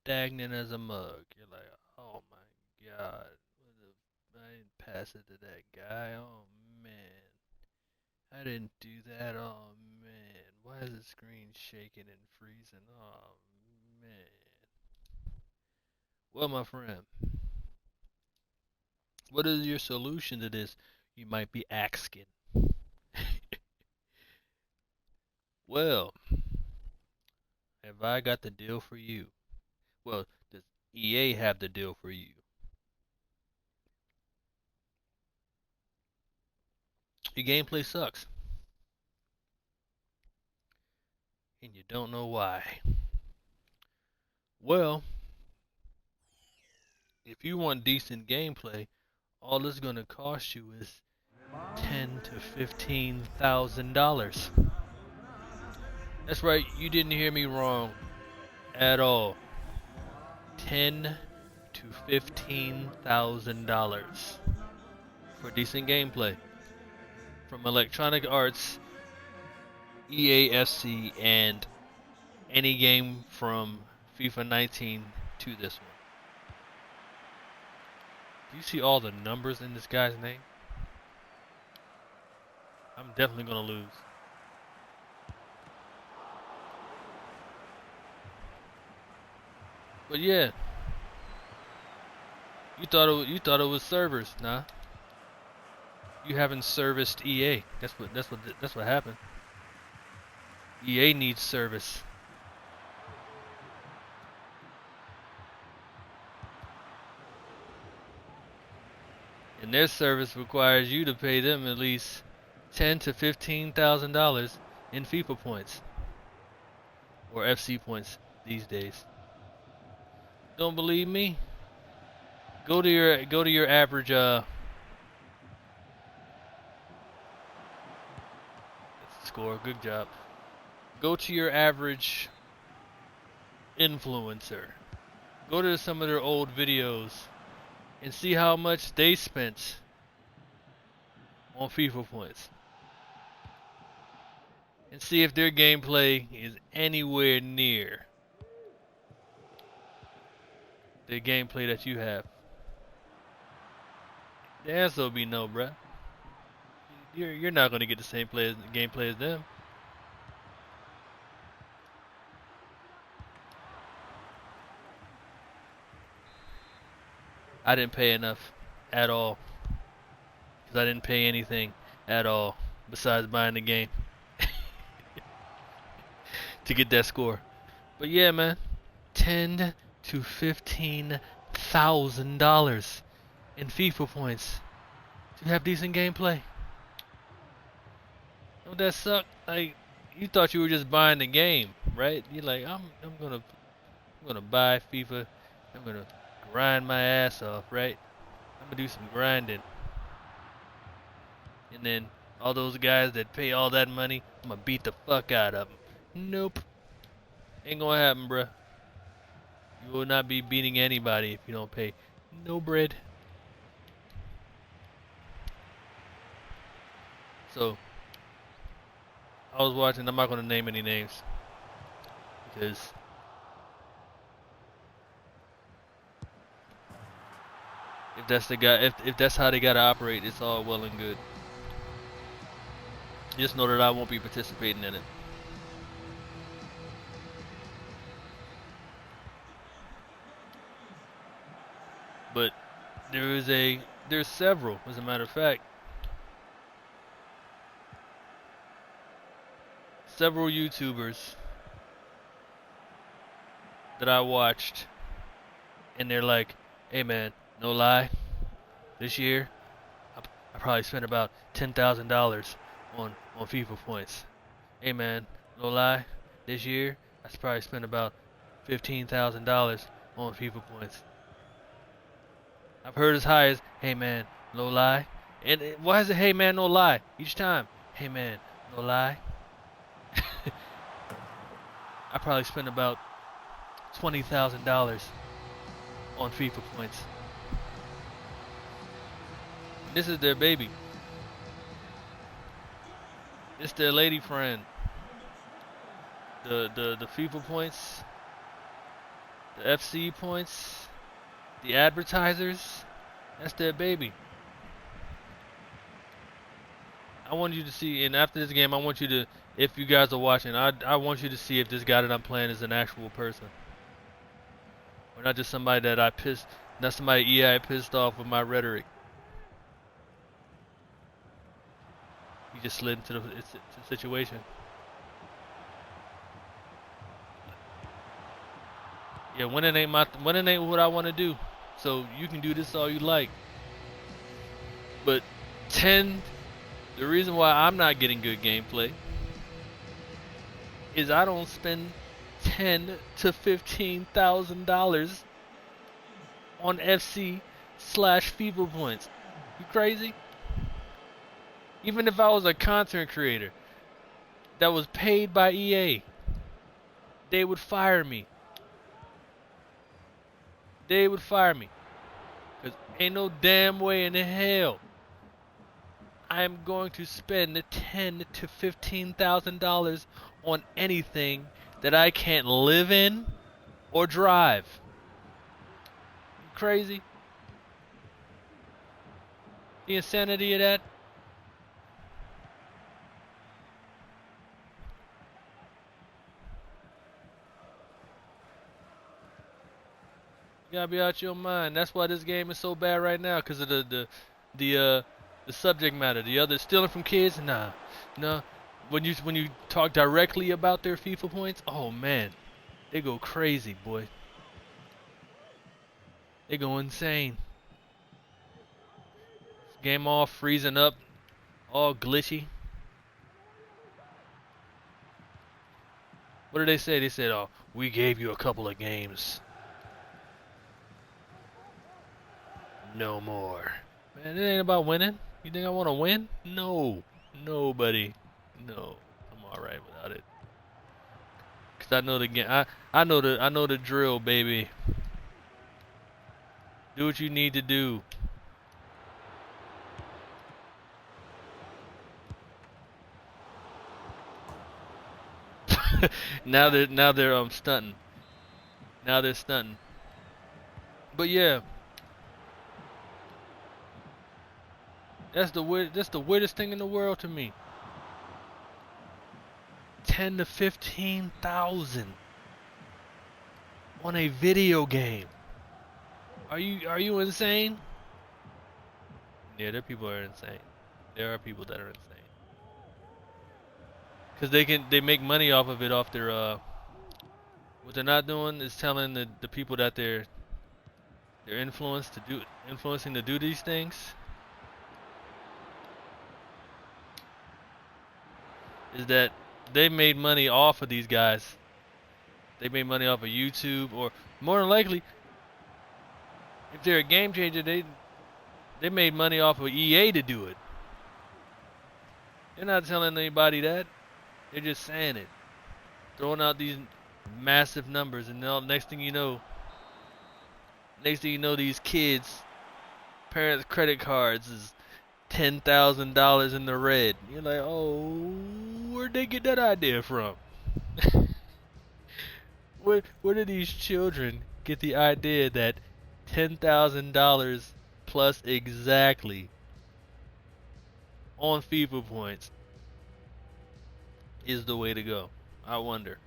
stagnant as a mug. You're like, oh my god, I didn't pass it to that guy. Oh man, I didn't do that. Oh man, why is the screen shaking and freezing? Oh man. Well, my friend, what is your solution to this? You might be asking. Well, have I got the deal for you? Well, does EA have the deal for you? Your gameplay sucks, and you don't know why. Well, if you want decent gameplay, all it's gonna cost you is $10,000 to $15,000. That's right, you didn't hear me wrong at all. $10,000 to $15,000 for decent gameplay from Electronic Arts, EAFC, and any game from FIFA 19 to this one. Do you see all the numbers in this guy's name? I'm definitely gonna lose. But yeah, you thought it was servers, nah. You haven't serviced EA. That's what happened. EA needs service. And their service requires you to pay them at least $10,000 to $15,000 in FIFA points or FC points these days. Don't believe me? Go to your average score. Good job. Go to your average influencer. Go to some of their old videos and see how much they spent on FIFA points. And see if their gameplay is anywhere near the gameplay that you have. The answer will be no, bruh. You're not gonna get the same gameplay as them. I didn't pay enough at all because I didn't pay anything at all besides buying the game to get that score. But yeah, man, $10,000 to $15,000 in FIFA points to have decent gameplay. Don't that suck? Like you thought you were just buying the game, right? You're like, I'm gonna buy FIFA. I'm gonna grind my ass off, right? I'm gonna do some grinding, and then all those guys that pay all that money, I'm gonna beat the fuck out of them. Nope, ain't gonna happen, bruh. You will not be beating anybody if you don't pay no bread. So I was watching. I'm not gonna name any names because if that's the guy, if that's how they gotta operate, it's all well and good. Just know that I won't be participating in it. But there's several, as a matter of fact, several YouTubers that I watched, and they're like, "Hey man, no lie, this year I probably spent about $10,000 on FIFA points. Hey man, no lie, this year I probably spent about $15,000 on FIFA points. I've heard as high as, hey man, no lie, and why is it hey man, no lie each time? Hey man, no lie." I probably spent about $20,000 on FIFA points. This is their baby. It's their lady friend. The FIFA points. The FC points, the advertisers, that's their baby. I want you to see, and after this game, I want you to, if you guys are watching, I want you to see if this guy that I'm playing is an actual person. Or not just somebody that not somebody I pissed off with my rhetoric. He just slid into the situation. Yeah, winning ain't what I want to do. So you can do this all you like. But the reason why I'm not getting good gameplay is I don't spend $10,000 to $15,000 on FC/FIFA points. You crazy? Even if I was a content creator that was paid by EA, they would fire me. They would fire me. Because ain't no damn way in hell I am going to spend $10,000 to $15,000 on anything that I can't live in or drive. You crazy? The insanity of that? You gotta be out your mind. That's why this game is so bad right now, because of the subject matter. The other stealing from kids, nah. When you talk directly about their FIFA points, oh man, they go crazy, boy. They go insane. Game all freezing up, all glitchy. What did they say? They said, "Oh, we gave you a couple of games. No more." Man, it ain't about winning. You think I want to win? No, nobody. No, I'm all right without it. Cause I know the game. I know the drill, baby. Do what you need to do. now they're stunting. Now they're stunting. But yeah, that's the weirdest thing in the world to me. 10 to 15,000 on a video game. Are you insane? Yeah, there people are insane. There are people that are insane. Cause they make money off of it, off their what they're not doing is telling the people that they're influencing to do these things, is that they made money off of these guys. They made money off of YouTube, or more than likely, if they're a game changer, they made money off of EA to do it. They're not telling anybody that. They're just saying it, throwing out these massive numbers, and now next thing you know, these kids' parents' credit cards is $10,000 in the red. You're like, oh, where'd they get that idea from? Where did these children get the idea that $10,000 plus exactly on FIFA points is the way to go? I wonder.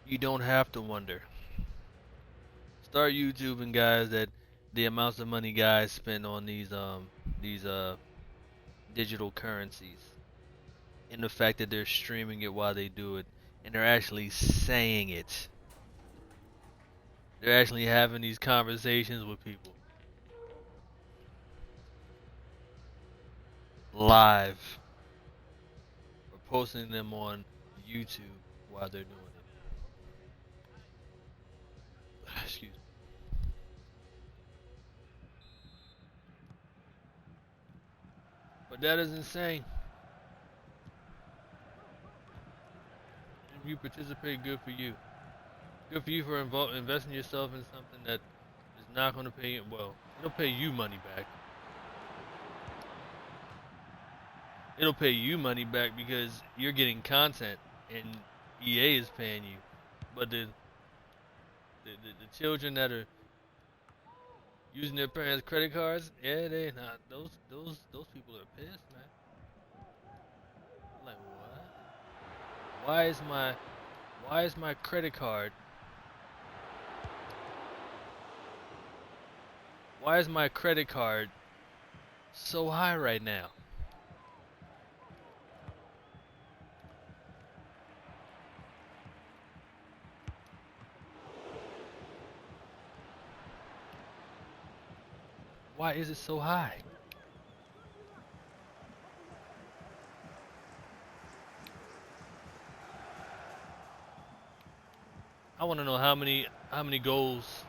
You don't have to wonder. Start YouTubing, guys, that the amounts of money guys spend on these digital currencies, and the fact that they're streaming it while they do it, and they're actually saying it. They're actually having these conversations with people live, or posting them on YouTube while they're doing it. Excuse me. But that is insane. If you participate, good for you. Good for you for investing yourself in something that is not going to pay you. Well, it'll pay you money back. it'll pay you money back because you're getting content and EA is paying you. But the children that are using their parents' credit cards, yeah, they not those people are pissed, man. Like what? Why is my why is my credit card why is my credit card so high right now? Why is it so high? I want to know how many goals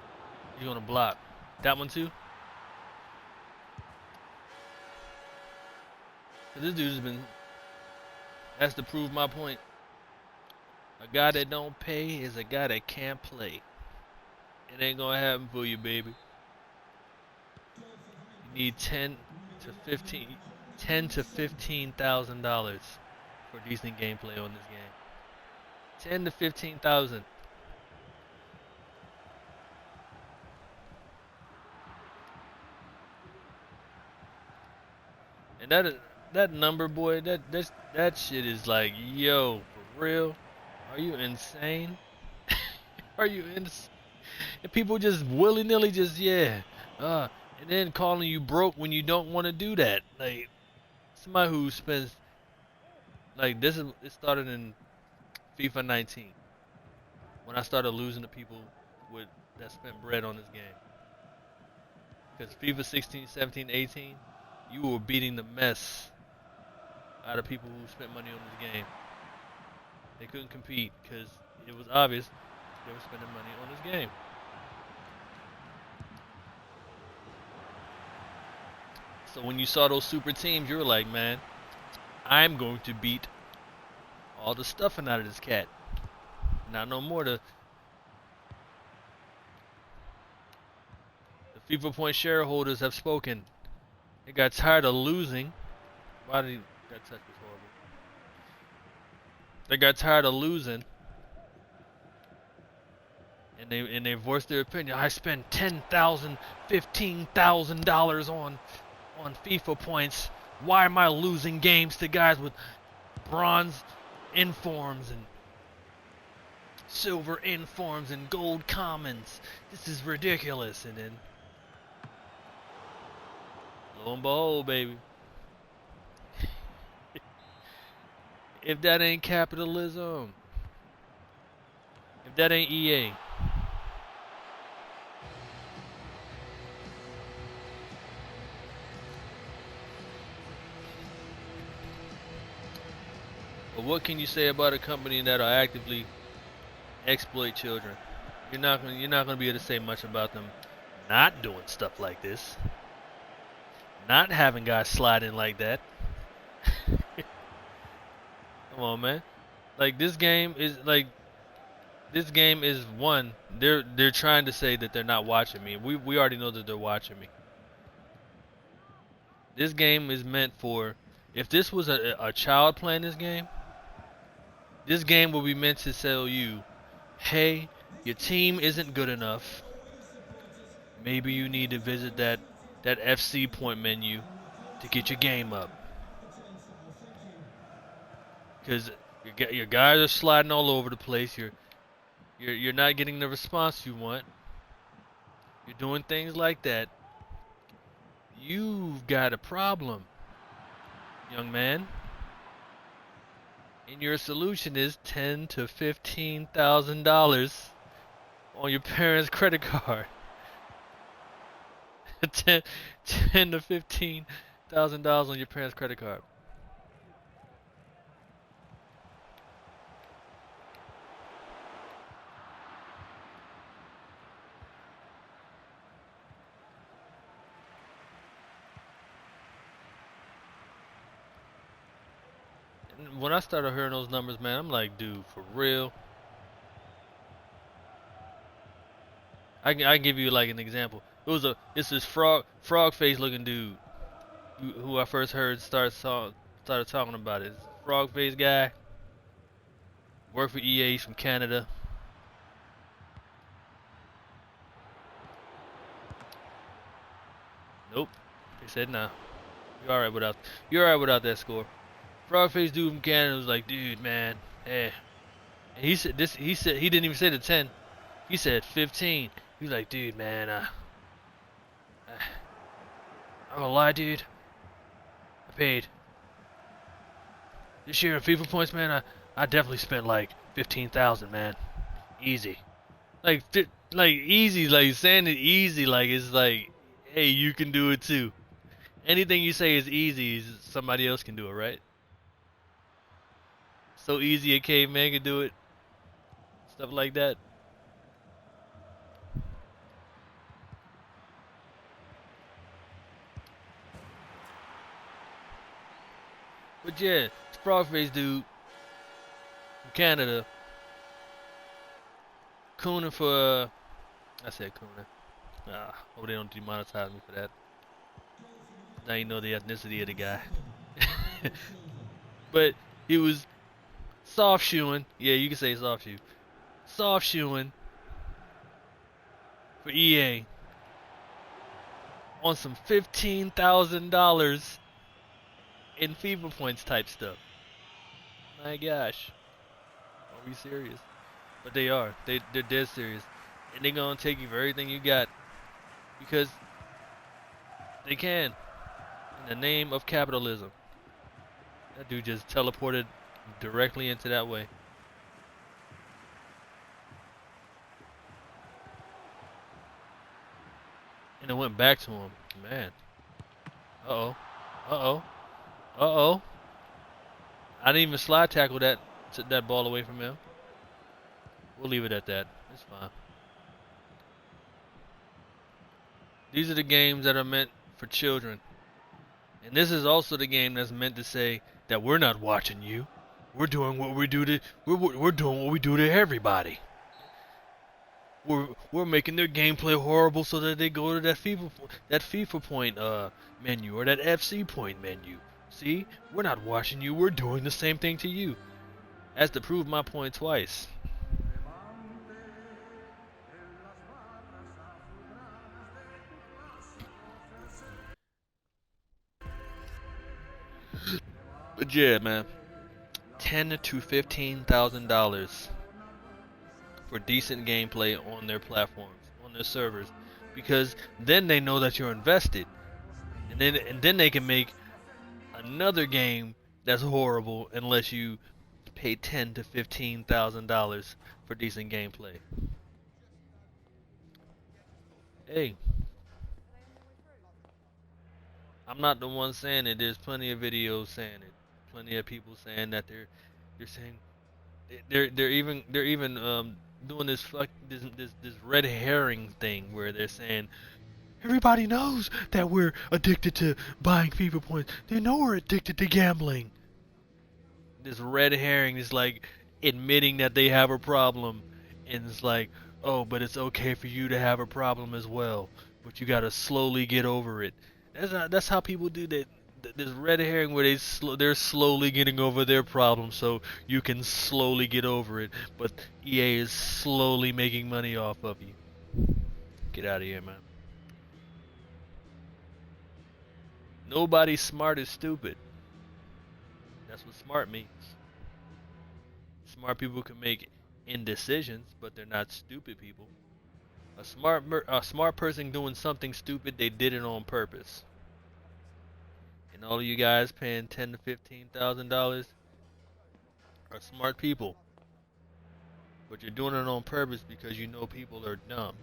you're gonna block. That one too. This dude's been. That's to prove my point. A guy that don't pay is a guy that can't play. It ain't gonna happen for you, baby. You need 10 to 15,000 dollars for decent gameplay on this game. 10 to 15,000. And that number, boy, that shit is like, yo, for real? Are you insane? Are you insane? And people just willy nilly just and then calling you broke when you don't want to do that. Like somebody who spends like it started in FIFA 19 when I started losing to people with that spent bread on this game. Because FIFA 16, 17, 18, you were beating the mess out of people who spent money on this game. They couldn't compete because it was obvious they were spending money on this game. So when you saw those super teams, you were like, man, I'm going to beat all the stuffing out of this cat. Not no more. The FIFA Point shareholders have spoken. They got tired of losing. Why did that touch was horrible? They got tired of losing, and they voiced their opinion. I spent $10,000, $15,000 on FIFA points. Why am I losing games to guys with bronze informs and silver informs and gold commons? This is ridiculous. And then, lo and behold, baby. If that ain't capitalism, if that ain't EA, but what can you say about a company that'll actively exploit children? You're not gonna be able to say much about them not doing stuff like this, not having guys slide in like that. Come on, man. Like this game is one. They're trying to say that they're not watching me. We already know that they're watching me. This game is meant for. If this was a child playing this game will be meant to tell you, hey, your team isn't good enough. Maybe you need to visit that FC point menu to get your game up. Because your guys are sliding all over the place. You're not getting the response you want. You're doing things like that. You've got a problem, young man. And your solution is $10,000 to $15,000 on your parents' credit card. 10 to $15,000 on your parents' credit card. And when I started hearing those numbers, man, I'm like, dude, for real. I give you like an example. It's this frog face looking dude who I first heard start song started talking about it. Frog face guy, worked for EA, he's from Canada. Nope. They said nah. You're alright without that score. Frog face dude from Canada was like, dude, man, eh. And he said this. He said he didn't even say the 10. He said 15. He was like, dude, man, I'm gonna lie, dude. I paid this year in FIFA points, man. I definitely spent like 15,000, man. Easy. Like easy. Like saying it easy. Like it's like, hey, you can do it too. Anything you say is easy. Somebody else can do it, right? So easy a caveman can do it. Stuff like that. But yeah, this frog-faced dude from Canada, cooning for. I said cooning. Hope they don't demonetize me for that. Now you know the ethnicity of the guy. But he was soft shoeing. Yeah, you can say soft shoe. Soft shoeing for EA on some $15,000 in FIFA points type stuff. My gosh, are we serious? But they are. They're dead serious, and they're gonna take you for everything you got because they can in the name of capitalism. That dude just teleported directly into that way. And it went back to him. Man. Uh-oh. Uh-oh. Uh-oh. I didn't even slide tackle that ball away from him. We'll leave it at that. It's fine. These are the games that are meant for children. And this is also the game that's meant to say that we're not watching you. We're doing what we do to we're doing what we do to everybody. We're making their gameplay horrible so that they go to that FIFA point menu or that FC point menu. See, we're not watching you. We're doing the same thing to you. As to prove my point twice. But yeah, man, $10,000 to $15,000 for decent gameplay on their platforms, on their servers, because then they know that you're invested, and then they can make another game that's horrible unless you pay $10,000 to $15,000 for decent gameplay. Hey, I'm not the one saying it. There's plenty of videos saying it. Plenty of people saying that they're saying they're even doing this red herring thing where they're saying everybody knows that we're addicted to buying FIFA points. They know we're addicted to gambling. This red herring is like admitting that they have a problem, and it's like, oh, but it's okay for you to have a problem as well, but you gotta slowly get over it. That's how people do that. This red herring where they're slowly getting over their problem, so you can slowly get over it. But EA is slowly making money off of you. Get out of here, man. Nobody smart is stupid. That's what smart means. Smart people can make indecisions, but they're not stupid people. A smart person doing something stupid, they did it on purpose. And all of you guys paying $10,000 to $15,000 are smart people, but you're doing it on purpose because you know people are dumb,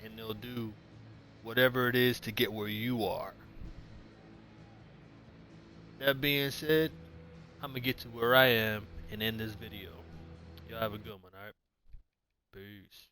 and they'll do whatever it is to get where you are. That being said, I'm gonna get to where I am and end this video. Y'all have a good one, alright? Peace.